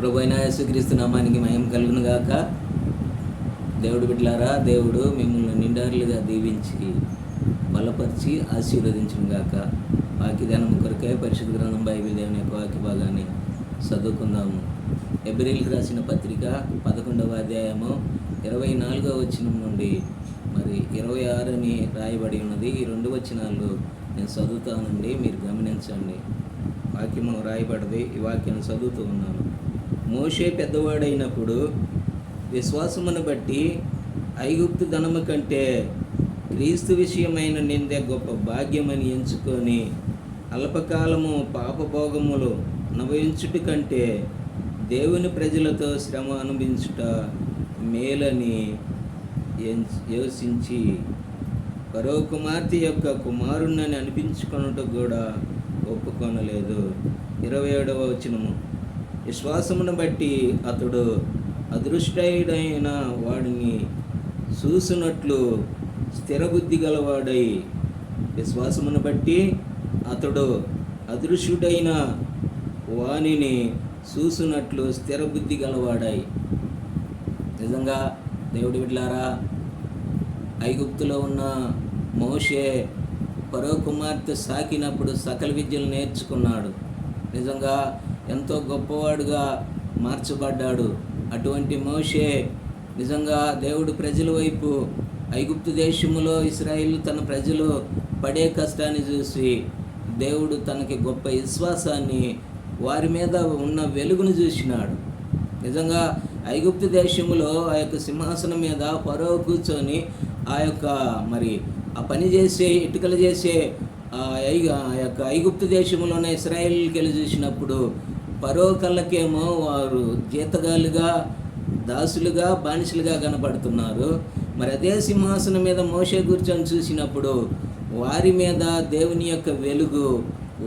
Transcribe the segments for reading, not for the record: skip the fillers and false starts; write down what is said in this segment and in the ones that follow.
ప్రభువైన యేసుక్రీస్తు నామానికి మహిమ కలుగును గాక. దేవుడు బిడ్డలారా, దేవుడు మిమ్మల్ని నిండారులుగా దీవించి బలపరిచి ఆశీర్వదించును గాక. వాక్యదానం కొరకై పరిశుద్ధ గ్రంథం బైబిల్ దేవుని యొక్క వాక్య భాగాన్ని చదువుకుందాము. ఎబ్రీయులకు రాసిన పత్రిక 11వ అధ్యాయము 24వ వచనం నుండి 26 అని రాయబడి ఉన్నది. ఈ 2 వచనాలు నేను చదువుతానండి, మీరు గమనించండి. వాక్యము రాయబడింది, ఈ వాక్యాన్ని చదువుతూ ఉన్నాను. మోషే పెద్దవాడైనప్పుడు విశ్వాసమును బట్టి ఐగుప్తు ధనము కంటే క్రీస్తు విషయమైన నిందే గొప్ప భాగ్యమని ఎంచుకొని అల్పకాలము పాపభోగములు అనుభవించుట కంటే దేవుని ప్రజలతో శ్రమ అనుభవించుట మేలని యోచించి ఫరో కుమార్తె యొక్క కుమారుణ్ణని అనిపించుకొనుట కూడా ఒప్పుకొనలేదు. 27వ వచనము, విశ్వాసమును బట్టి అతడు అదృష్టుడైన వాడిని చూసినట్లు స్థిరబుద్ధి గలవాడై, విశ్వాసమును బట్టి అతడు అదృష్టుడైన వానిని చూసినట్లు స్థిరబుద్ధి గలవాడై. నిజంగా దేవుడి బిడ్డలారా, ఐగుప్తులో ఉన్న మోషే ఫరో కుమార్తె సాకినప్పుడు సకల విద్యలు నేర్చుకున్నాడు. నిజంగా ఎంతో గొప్పవాడుగా మార్చబడ్డాడు. అటువంటి మోషే నిజంగా దేవుడు ప్రజల వైపు, ఐగుప్తు దేశములో ఇశ్రాయేలు తన ప్రజలు పడే కష్టాన్ని చూసి దేవుడు తనకి గొప్ప విశ్వాసాన్ని, వారి మీద ఉన్న వెలుగును చూసినాడు. నిజంగా ఐగుప్తు దేశంలో ఆ యొక్క సింహాసనం మీద ఫరో కూర్చొని ఆ పని చేసే, ఇటుకలు చేసే ఆ యొక్క ఐగుప్తు దేశంలోనే ఇశ్రాయేలుకి వెళ్ళి చూసినప్పుడు ఫరో కళ్ళకేమో వారు జీతగాలుగా, దాసులుగా, బానిసలుగా కనపడుతున్నారు. అదే సింహాసనం మీద మోషే కూర్చొని చూసినప్పుడు వారి మీద దేవుని యొక్క వెలుగు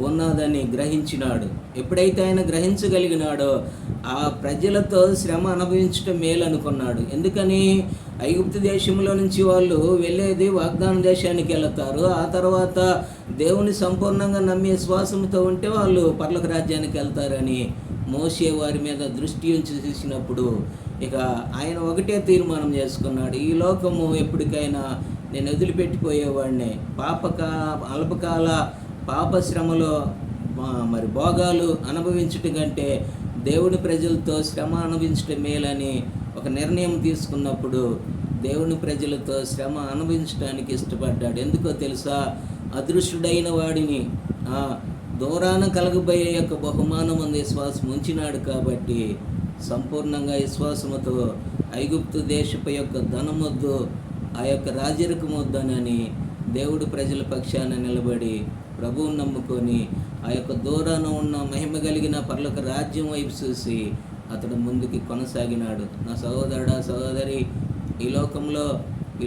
ఉన్నదని గ్రహించినాడు. ఎప్పుడైతే ఆయన గ్రహించగలిగినాడో ఆ ప్రజలతో శ్రమ అనుభవించడం మేలు అనుకున్నాడు. ఎందుకని? ఐగుప్తు దేశంలో నుంచి వాళ్ళు వెళ్ళేది వాగ్దాన దేశానికి వెళతారు. ఆ తర్వాత దేవుని సంపూర్ణంగా నమ్మి విశ్వాసంతో ఉంటే వాళ్ళు పరలోక రాజ్యానికి వెళ్తారని మోషే వారి మీద దృష్టి ఉంచి చూసినప్పుడు ఇక ఆయన ఒకటే తీర్మానం చేసుకున్నాడు, ఈ లోకము ఎప్పటికైనా నేను వదిలిపెట్టిపోయేవాడిని. అల్పకాల పాపశ్రమలో భోగాలు అనుభవించటం కంటే దేవుని ప్రజలతో శ్రమ అనుభవించటం మేలని ఒక నిర్ణయం తీసుకున్నప్పుడు దేవుని ప్రజలతో శ్రమ అనుభవించడానికి ఇష్టపడ్డాడు. ఎందుకో తెలుసా? అదృష్టుడైన వాడిని దూరాన కలగబోయే యొక్క బహుమానం అందు విశ్వాసం ఉంచినాడు. కాబట్టి సంపూర్ణంగా విశ్వాసముతో ఐగుప్తు దేశపు యొక్క ధనమొద్దు, ఆ యొక్క రాజరికమొద్దనని దేవుడు ప్రజల పక్షాన నిలబడి ప్రభువుని నమ్ముకొని ఆ యొక్క దూరాన ఉన్న మహిమ కలిగిన పరలోక రాజ్యం వైపు చూసి అతడు ముందుకి కొనసాగినాడు. నా సహోదరుడా, సహోదరి, ఈ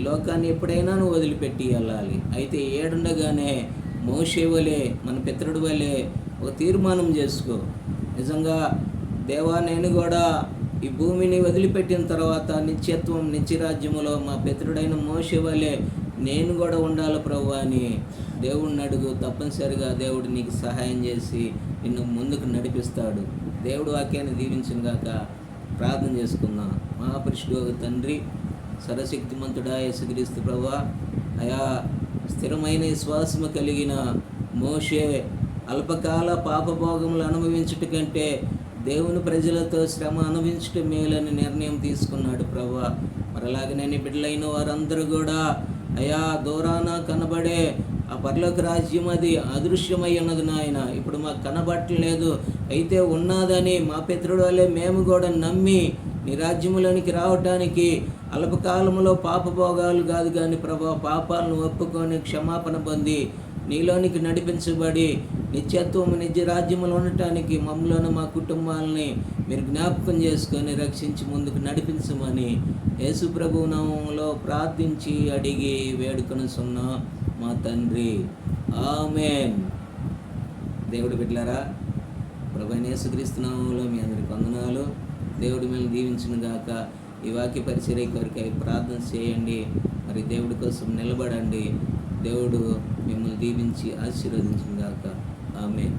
లోకాన్ని ఎప్పుడైనా నువ్వు వదిలిపెట్టి వెళ్ళాలి. అయితే ఏడుండగానే మోషే వలె, మన పితరుడు వలె ఒక తీర్మానం చేసుకో. నిజంగా దేవా, నేను కూడా ఈ భూమిని వదిలిపెట్టిన తర్వాత నిత్యత్వం, నిత్యరాజ్యములో మా పితరుడైన మోషే వలె నేను కూడా ఉండాలి ప్రభు అని దేవుడిని అడుగు. తప్పనిసరిగా దేవుడు నీకు సహాయం చేసి నిన్ను ముందుకు నడిపిస్తాడు. దేవుడు వాక్యాన్ని దీవించును గాక. ప్రార్థన చేసుకుందాం. మహాపురుషుడు తండ్రి, సర్వశక్తిమంతుడా యేసుక్రీస్తు ప్రభువా, అయా స్థిరమైన విశ్వాసము కలిగిన మోషే అల్పకాల పాపభోగములు అనుభవించుట కంటే దేవుని ప్రజలతో శ్రమ అనుభవించటం మేలని నిర్ణయం తీసుకున్నాడు ప్రభువా. అలాగనే బిడ్డలైన వారందరూ కూడా అయా దూరాన కనబడే ఆ పరలోక రాజ్యం అది అదృశ్యమై ఉన్నది నాయన. ఇప్పుడు మాకు కనబట్టలేదు, అయితే ఉన్నదని మా పితరుడు వల్లే మేము కూడా నమ్మి నీ రాజ్యములోనికి రావటానికి అల్పకాలంలో పాపభోగాలు కాదు కానీ ప్రభా, పాపాలను ఒప్పుకొని క్షమాపణ పొంది నీలోనికి నడిపించబడి నిత్యత్వము, నిత్య రాజ్యములు ఉండటానికి మమ్మల్ని, మా కుటుంబాలని మీరు జ్ఞాపకం చేసుకొని రక్షించి ముందుకు నడిపించమని యేసు ప్రభు నామములో ప్రార్థించి అడిగి వేడుకొనుచున్నా మా తండ్రి, ఆమేన్. దేవుడి బిడ్డలారా, ప్రభువైన యేసుక్రీస్తు నామములో మీ అందరికి వందనాలు. దేవుడి మిమ్మల్ని దీవించును గాక. ఈ వాక్య పరిచర్య కొరకై ప్రార్థన చేయండి. దేవుడి కోసం నిలబడండి. దేవుడు మిమ్మల్ని దీవించి ఆశీర్వదించును గాక. ఆమేన్.